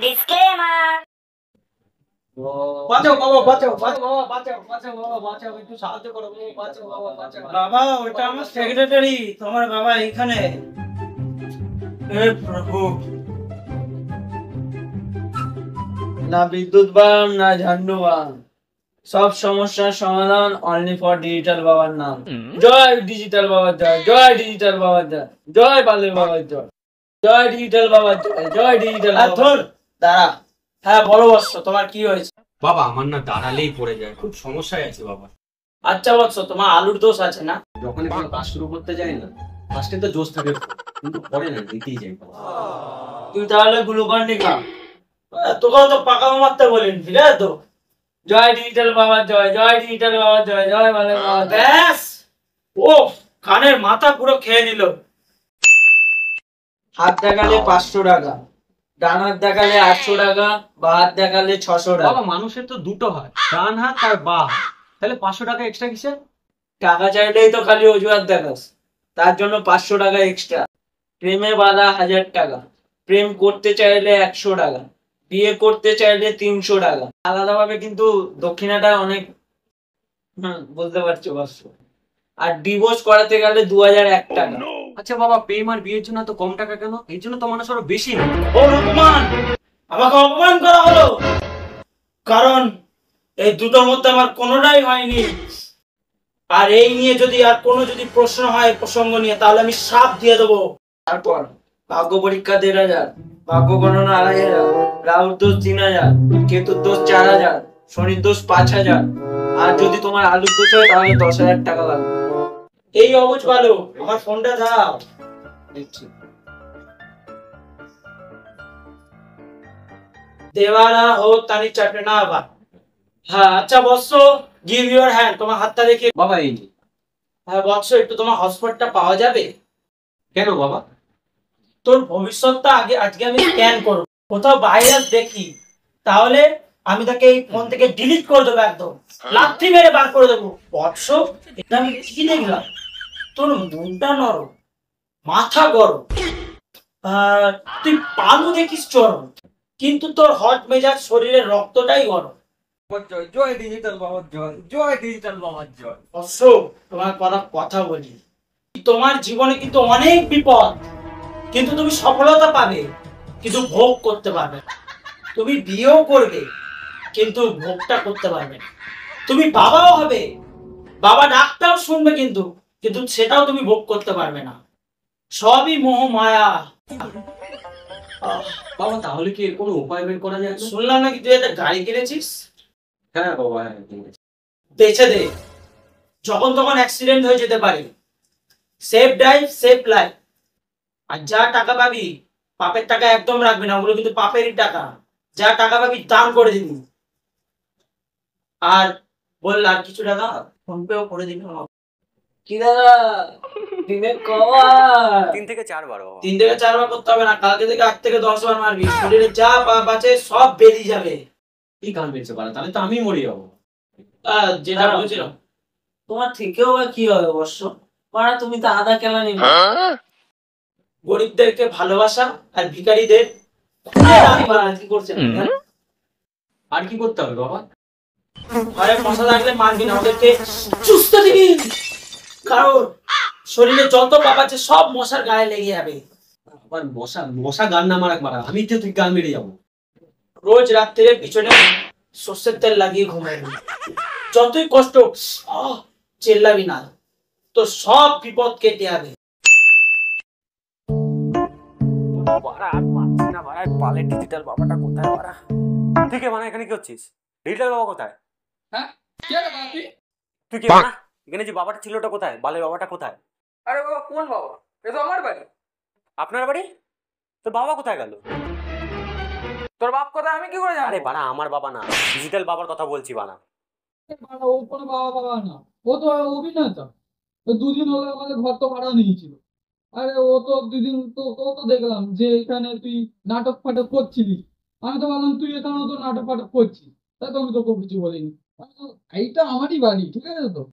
Disclaimer. বাঁচাও বাবা, বাঁচাও বাঁচাও বাবা, বাঁচাও বাঁচাও বাবা, বাঁচাও, একটু সাহায্য করো বাবা, বাঁচাও বাবা, বাঁচাও বাবা। ওটা আমার সেক্রেটারি, তোমার বাবা এখানে। হে প্রভু, না বিদ্যুৎ বাম না ঝান্ডু বাম, সব সমস্যার সমাধান অনলি ফর ডিজিটাল বাবার নাম। জয় ডিজিটাল বাবার জয়, জয় ডিজিটাল বাবার জয়, জয় বালের বাবার জয়, জয় ডিজিটাল বাবার জয়, জয় ডিজিটাল। ধর দাঁড়া। হ্যাঁ বলো বৎস, তোমার কি হয়েছে? বাবা আমার না দাঁড়ালেই পড়ে যায়, খুব সমস্যায় আছে বাবা। আচ্ছা বৎস, তোমার আলুর দোষ আছে না? যখনই কোনো কাজ শুরু করতে যাই না, ফার্স্টে তো জোশ থাকে, কিন্তু পরে না দিতেই যাই বাবা। তুই তাহলে গ্লুকন ডি খা। তোকেও তো পাকামো মারতে বলিনি, ঠিক আছে তো? জয় ডিজিটাল বাবার জয়, জয় ডিজিটাল বাবার জয়, জয় বালের বাবার। ব্যাস, ও কানের মাথা পুরো খেয়ে নিল। হাত দেখালে 500 টাকা, ডান হাত দেখালে 800 টাকা, বা হাত দেখালে 600 টাকা। বাবা মানুষের তো দুটো হয়, ডান হাত আর বাঁ হাত, তাহলে 500 টাকা এক্সট্রা কিসের? টাকা চাইলেই তো খালি অজুহাত দেখাস, তার জন্য 500 টাকা এক্সট্রা। প্রেমে বাধা 1000 টাকা, প্রেম করতে চাইলে 100 টাকা, বিয়ে করতে চাইলে 300 টাকা। আলাদাভাবে কিন্তু দক্ষিণাটা অনেক, বুঝতে পারছো বৎস। আর ডিভোর্স করাতে গেলে 2001 টাকা। আচ্ছা বাবা, প্রেম আর বিয়ের জন্য তো কম টাকা কেন? এই জন্য তো মানুষ আরো বেশি নেয়। ও অপমান, আমাকে অপমান করা হলো, কারণ এই দুটোর মধ্যে আমার কোনোটাই হয়নি। আর এই নিয়ে যদি আর কোনো যদি প্রশ্ন হয় প্রসঙ্গ নিয়ে, তাহলে আমি সাপ দিয়ে দেবো। তারপর ভাগ্য পরীক্ষা 1500, ভাগ্য গণনা 2500, রাহুর দোষ 3000, কেতুর দোষ 4000, শনির দোষ 5000, আর যদি তোমার আলুর দোষ হয় তাহলে 10,000 টাকা লাগবে। এই অবুঝ ভালো, আমার ফোনটা দাও। দেখছি দেওয়ানা হো তানি চাটে না বা। হ্যাঁ আচ্ছা বৎস, গিভ ইউর হ্যান্ড, তোমার হাতটা দেখি। বাবা এই নে। হ্যাঁ বৎস, একটু তোমার হটস্পটটা পাওয়া যাবে? কেন বাবা? তোর ভবিষ্যৎটা আগে আজকে আমি স্ক্যান করব, কোথাও ভাইরাস দেখি তাহলে আমি তাকে এই ফোন থেকে ডিলিট করে দেবো, একদম লাথি মেরে বার করে দেবো। বৎস, এটা আমি কি দেখলাম? তোর মনটা নরম, মাথা গরম, আর তুই পালু দেখিস চরম, কিন্তু তোর হট মেজাজ শরীরের রক্তটাই গরম। জয় জয় ডিজিটাল বাবার জয়, জয় ডিজিটাল বাবার জয়। অবশ্য তোমার কথা বলি, তোমার জীবনে কিন্তু অনেক বিপদ, কিন্তু তুমি সফলতা পাবে, কিন্তু ভোগ করতে পারবে না। তুমি বিয়েও করবে, কিন্তু ভোগটা করতে পারবে না। তুমি বাবাও হবে, বাবা ডাকটাও শুনবে, কিন্তু কিন্তু সেটাও তুমি ভোগ করতে পারবে না। সবই মোহ মায়া। বাবা তাহলে কি এর কোনো উপায় বের করা যায় না? শুনলাম নাকি তুই একটা গাড়ি কিনেছিস? হ্যাঁ বাবা, হ্যাঁ ঠিক আছে। বেঁচে দে, যখন তখন অ্যাক্সিডেন্ট হয়ে যেতে পারে। Safe drive safe life. আর যা টাকা পাবি, পাপের টাকা একদম রাখবি না, ওগুলো কিন্তু পাপেরই টাকা। যা টাকা পাবি দান করে দিবি। আর বল, আর কিছু টাকা ফোন পেও করে দিবি। কি দাদা, দিনে কবার? 3 থেকে 4 বার বাবা। 3 থেকে 4 বার করতে হবে না, কালকে থেকে 8 থেকে 10 বার মারবি। শরীরে যা পাপ আছে সব বেরিয়ে যাবে। কি গান বেরছে বাড়া, তাহলে তো আমি মরে যাবো। যেটা বলছিলাম, তোমার থেকেও বা কি হবে অবশ্য, মারা তুমি তো আধা কেলা নিবে। গরিবদেরকে ভালোবাসা আর ভিখারিদের কি করছেন? আর কি করতে হবে বাবা? ঘরে মশা লাগলে মারবি না, ওদেরকে চুষতে দিবি, কারণ শরীরে যত পাপ আছে সব মশার গায়ে লেগে যাবে। আবার মশা মশা গান না মারাক মারা, আমি তো ঠিক গান মেরে যাবো। রোজ রাত্রে পিছনে সর্ষের তেল লাগিয়ে ঘুমাবি, যতই কষ্ট চেল্লাবি না, তো সব বিপদ কেটে যাবে। পালের ডিজিটাল বাবাটা কোথায় বাড়া? ঠিক আছে মানে এখানে কি হচ্ছিস? ডিজিটাল বাবা কোথায়? হ্যাঁ কি হলো বাবা? তুই কি বানা? এখানে যে বাবাটা ছিল ওটা কোথায়? বালের বাবাটা কোথায়? আরে বাবা কোন বাবা? এ তো আমার বাড়ি। আপনার বাড়ি? তোর বাবা কোথায় গেল? তোর বাপ কোথায় আমি কি করে জানবো? আরে বানা, আমার বাবা না, ডিজিটাল বাবার কথা বলছি বানা। বাবা, ও কোনো বাবা বাবা না, ও তো অভিনেতা। ও দুদিন হলো আমাদের ঘর তো ভাড়া নিয়েছিল। আরে ও তো দুদিন তো ও তো দেখলাম যে এখানে তুই নাটক ফাটক করছিলি। আমি তো ভাবলাম তুই এখানে তো নাটক ফাটক করছিস, তাই তো আমি তোকে কিছু বলিনি। এইটা আমারই বাড়ি, ঠিক আছে তো?